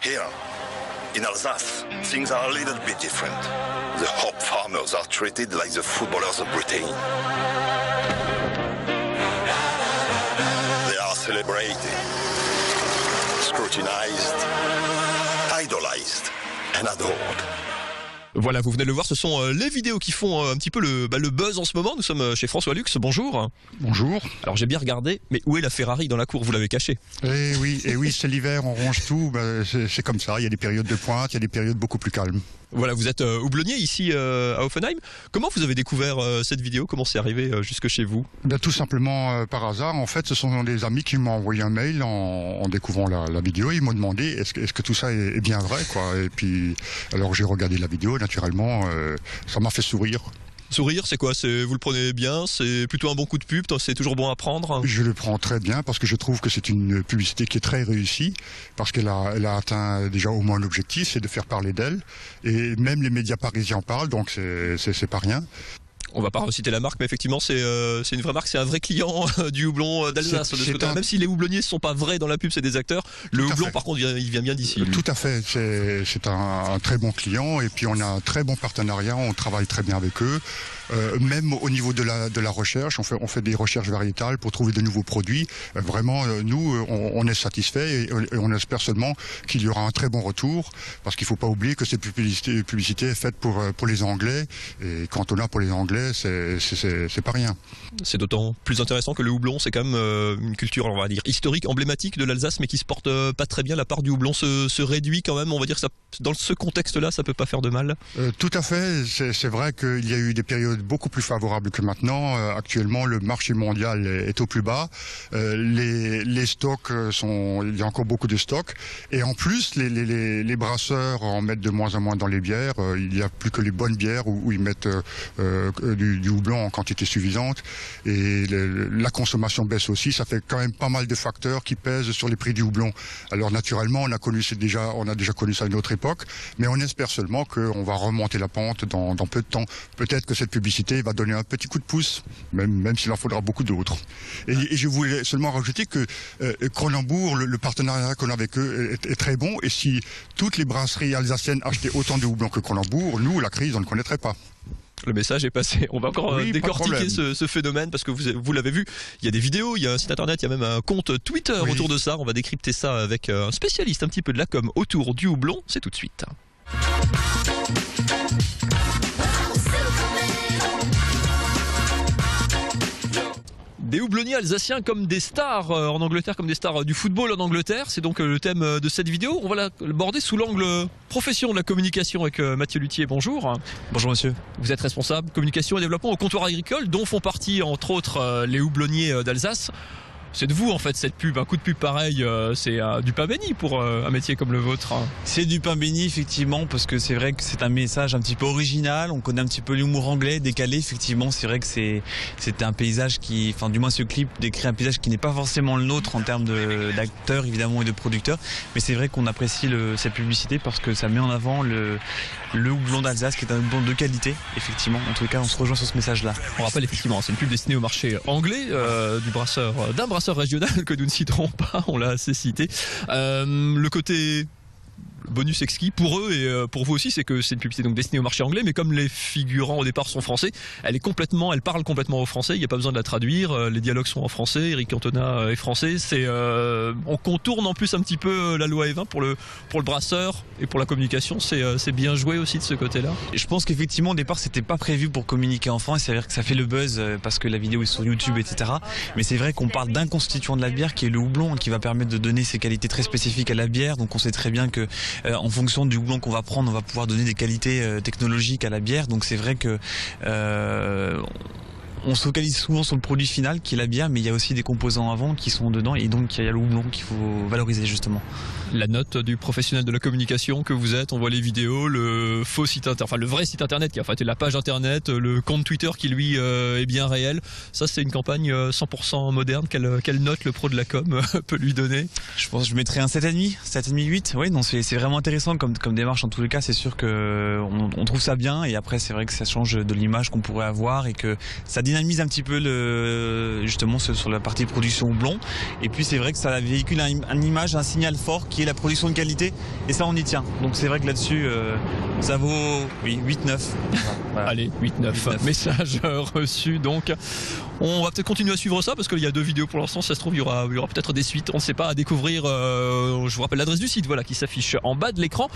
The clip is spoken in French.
Here, in Alsace, things are a little bit different. The hop farmers are treated like the footballers of Britain. They are celebrated, scrutinized, idolized, and adored. Voilà, vous venez de le voir, ce sont les vidéos qui font un petit peu le buzz en ce moment. Nous sommes chez François Lux, bonjour. Bonjour. Alors j'ai bien regardé, mais où est la Ferrari dans la cour? Vous l'avez cachée. Eh oui, c'est l'hiver, on range tout, c'est comme ça, il y a des périodes de pointe, il y a des périodes beaucoup plus calmes. Voilà, vous êtes houblonnier ici à Offenheim. Comment vous avez découvert cette vidéo? Comment c'est arrivé jusque chez vous? Tout simplement par hasard. En fait, ce sont des amis qui m'ont envoyé un mail en découvrant la vidéo. Ils m'ont demandé est-ce que tout ça est bien vrai, quoi. Et puis, alors j'ai regardé la vidéo. Naturellement, ça m'a fait sourire. Sourire, c'est quoi? Vous le prenez bien? C'est plutôt un bon coup de pub? C'est toujours bon à prendre? Je le prends très bien parce que je trouve que c'est une publicité qui est très réussie parce qu'elle a atteint déjà au moins l'objectif, c'est de faire parler d'elle. Et même les médias parisiens en parlent, donc c'est pas rien. On va pas reciter la marque, mais effectivement, c'est une vraie marque, c'est un vrai client du houblon d'Alsace. Même si les houblonniers ne sont pas vrais dans la pub, c'est des acteurs. Le houblon, par contre, il vient bien d'ici. Tout à fait, c'est un très bon client et puis on a un très bon partenariat, on travaille très bien avec eux. Même au niveau de la recherche, on fait des recherches variétales pour trouver de nouveaux produits. Vraiment, nous, on est satisfait et on espère seulement qu'il y aura un très bon retour parce qu'il ne faut pas oublier que cette publicité est faite pour les Anglais et quand on a pour les Anglais, c'est pas rien. C'est d'autant plus intéressant que le houblon, c'est quand même une culture, on va dire, historique, emblématique de l'Alsace, mais qui se porte pas très bien. La part du houblon se réduit quand même. On va dire que dans ce contexte-là, ça peut pas faire de mal. Tout à fait. C'est vrai qu'il y a eu des périodes beaucoup plus favorables que maintenant. Actuellement, le marché mondial est au plus bas. Les stocks il y a encore beaucoup de stocks. Et en plus, les brasseurs en mettent de moins en moins dans les bières. Il n'y a plus que les bonnes bières où ils mettent du houblon en quantité suffisante et la consommation baisse aussi. Ça fait quand même pas mal de facteurs qui pèsent sur les prix du houblon. Alors naturellement, on a déjà connu ça à une autre époque, mais on espère seulement qu'on va remonter la pente dans peu de temps. Peut-être que cette publicité va donner un petit coup de pouce, même s'il en faudra beaucoup d'autres. Et je voulais seulement rajouter que Kronenbourg, le partenariat qu'on a avec eux est très bon, et si toutes les brasseries alsaciennes achetaient autant de houblon que Kronenbourg, nous, la crise, on ne connaîtrait pas. Le message est passé. On va encore décortiquer ce phénomène parce que vous l'avez vu, il y a des vidéos, il y a un site internet, il y a même un compte Twitter autour de ça. On va décrypter ça avec un spécialiste un petit peu de la com autour du houblon. C'est tout de suite. Des houblonniers alsaciens comme des stars en Angleterre, comme des stars du football en Angleterre. C'est donc le thème de cette vidéo. On va l'aborder sous l'angle profession de la communication avec Mathieu Luthier. Bonjour. Bonjour monsieur. Vous êtes responsable communication et développement au comptoir agricole, dont font partie entre autres les houblonniers d'Alsace. C'est de vous en fait cette pub, un coup de pub pareil, c'est du pain béni pour un métier comme le vôtre. C'est du pain béni effectivement, parce que c'est vrai que c'est un message un petit peu original, on connaît un petit peu l'humour anglais, décalé effectivement. C'est vrai que c'était un paysage qui, enfin du moins ce clip décrit un paysage qui n'est pas forcément le nôtre en termes d'acteurs évidemment et de producteurs, mais c'est vrai qu'on apprécie cette publicité parce que ça met en avant le houblon d'Alsace qui est un houblon de qualité effectivement. En tout cas on se rejoint sur ce message là. On rappelle effectivement c'est une pub destinée au marché anglais d'un brasseur régional que nous ne citerons pas, on l'a assez cité. Le côté bonus exquis pour eux et pour vous aussi, c'est que c'est une publicité donc destinée au marché anglais, mais comme les figurants au départ sont français, elle parle complètement au français, il n'y a pas besoin de la traduire, les dialogues sont en français, Eric Cantona est français, on contourne en plus un petit peu la loi E20 pour le brasseur et pour la communication, c'est bien joué aussi de ce côté-là. Je pense qu'effectivement au départ c'était pas prévu pour communiquer en France, c'est-à-dire que ça fait le buzz parce que la vidéo est sur YouTube, etc. Mais c'est vrai qu'on parle d'un constituant de la bière qui est le houblon, qui va permettre de donner ses qualités très spécifiques à la bière, donc on sait très bien que en fonction du houblon qu'on va prendre, on va pouvoir donner des qualités technologiques à la bière. Donc c'est vrai que on se focalise souvent sur le produit final qui est la bière, mais il y a aussi des composants avant qui sont dedans et donc il y a le houblon qu'il faut valoriser justement. La note du professionnel de la communication que vous êtes, on voit les vidéos, le faux site internet, enfin le vrai site internet qui a en fait la page internet, le compte Twitter qui lui est bien réel. Ça c'est une campagne 100% moderne. Quelle note le pro de la com peut lui donner? Je pense que je mettrais un 7,5, 8. Oui, non, c'est vraiment intéressant comme démarche en tous les cas. C'est sûr que on trouve ça bien et après c'est vrai que ça change de l'image qu'on pourrait avoir et que ça dit dynamise un petit peu justement sur la partie production houblon. Et puis c'est vrai que ça véhicule une image, un signal fort qui est la production de qualité. Et ça, on y tient. Donc c'est vrai que là-dessus, ça vaut 8-9. Voilà. Allez, 8-9. Message reçu. Donc, on va peut-être continuer à suivre ça parce qu'il y a 2 vidéos pour l'instant. Ça se trouve, il y aura peut-être des suites. On ne sait pas, à découvrir. Je vous rappelle l'adresse du site, voilà, qui s'affiche en bas de l'écran.